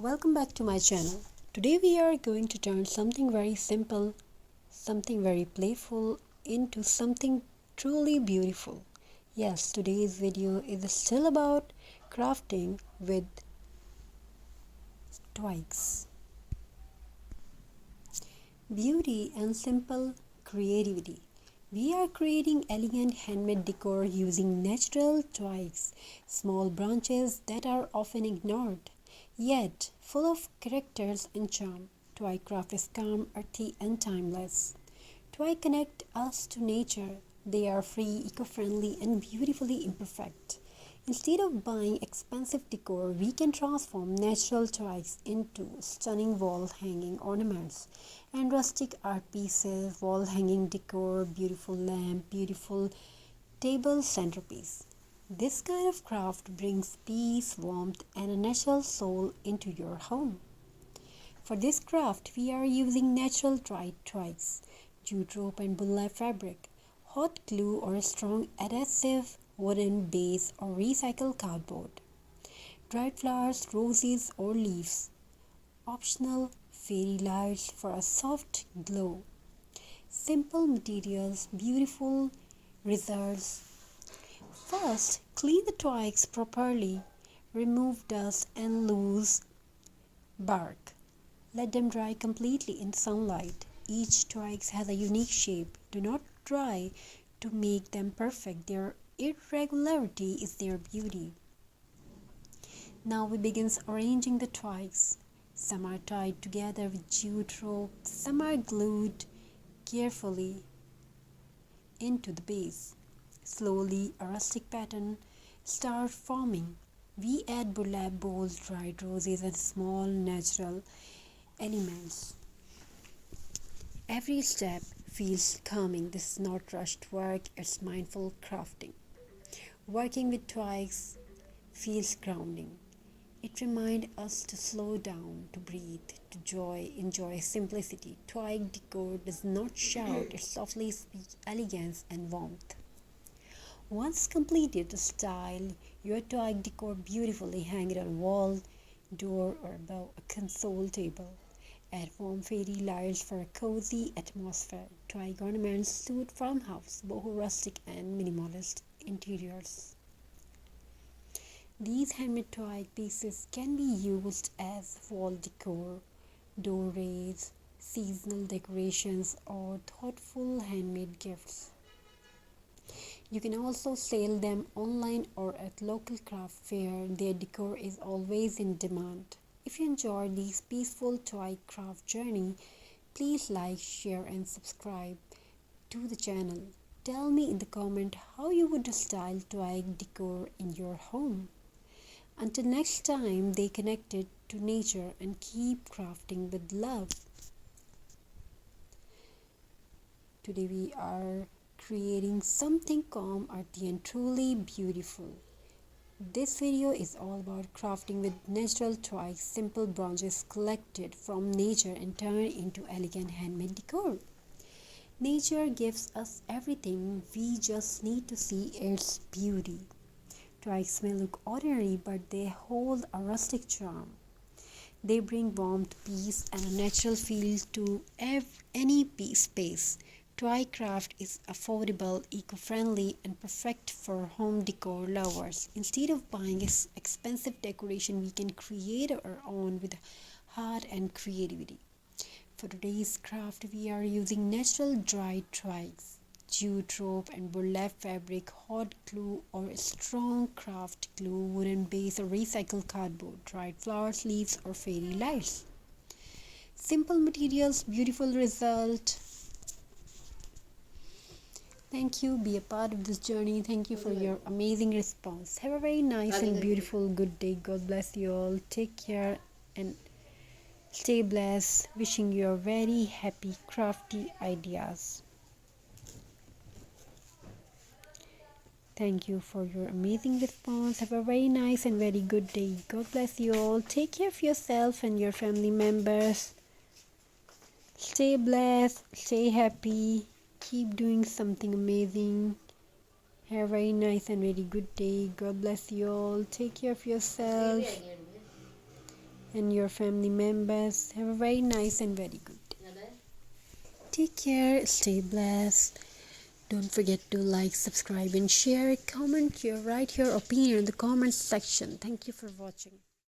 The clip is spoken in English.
Welcome back to my channel. Today we are going to turn something very simple, something very playful into something truly beautiful. Yes, today's video is still about crafting with twigs. Beauty and simple creativity. We are creating elegant handmade decor using natural twigs, small branches that are often ignored, yet full of characters and charm. Twig craft is calm, earthy, and timeless. Twig connect us to nature. They are free, eco-friendly, and beautifully imperfect. Instead of buying expensive decor, we can transform natural twigs into stunning wall hanging ornaments and rustic art pieces, wall hanging decor, beautiful lamp, beautiful table centerpiece. This kind of craft brings peace, warmth, and a natural soul into your home. For this craft, we are using natural dried twigs, jute rope and burlap fabric, hot glue or a strong adhesive wooden base or recycled cardboard, dried flowers, roses or leaves, optional fairy lights for a soft glow, simple materials, beautiful results. First, clean the twigs properly, remove dust and loose bark. Let them dry completely in sunlight. Each twig has a unique shape. Do not try to make them perfect. Their irregularity is their beauty. Now we begin arranging the twigs. Some are tied together with jute rope, some are glued carefully into the base. Slowly, a rustic pattern starts forming. We add burlap bowls, dried roses, and small natural elements. Every step feels calming. This is not rushed work, it's mindful crafting. Working with twigs feels grounding. It reminds us to slow down, to breathe, to enjoy simplicity. Twig decor does not shout, it softly speaks elegance and warmth. Once completed, style your twig decor beautifully, hang it on a wall, door, or above a console table. Add warm fairy lights for a cozy atmosphere. Twig ornaments suit farmhouse, boho, rustic, and minimalist interiors. These handmade twig pieces can be used as wall decor, doorways, seasonal decorations, or thoughtful handmade gifts. You can also sell them online or at local craft fair. Their decor is always in demand. If you enjoyed this peaceful twig craft journey, please like, share and subscribe to the channel. Tell me in the comment how you would style twig decor in your home. Until next time, stay connected to nature and keep crafting with love. Today we are creating something calm, earthy and truly beautiful. This video is all about crafting with natural twigs, simple branches collected from nature and turned into elegant handmade decor. Nature gives us everything, we just need to see its beauty. Twigs may look ordinary, but they hold a rustic charm. They bring warmth, peace, and a natural feel to any space. Twig craft is affordable, eco-friendly, and perfect for home decor lovers. Instead of buying expensive decoration, we can create our own with heart and creativity. For today's craft, we are using natural dried twigs, jute rope and burlap fabric, hot glue or strong craft glue, wooden base or recycled cardboard, dried flowers, leaves or fairy lights. Simple materials, beautiful result. Thank you. Be a part of this journey. Thank you for your amazing response. Have a very nice and beautiful good day. God bless you all. Take care and stay blessed. Wishing you a very happy crafty ideas. Thank you for your amazing response. Have a very nice and very good day. God bless you all. Take care of yourself and your family members. Stay blessed. Stay happy. Keep doing something amazing. Have a very nice and very good day. God bless you all. Take care of yourself. and your family members. Have a very nice and very good day. Take care, stay blessed. Don't forget to like, subscribe and share. Comment write your opinion in the comment section. Thank you for watching.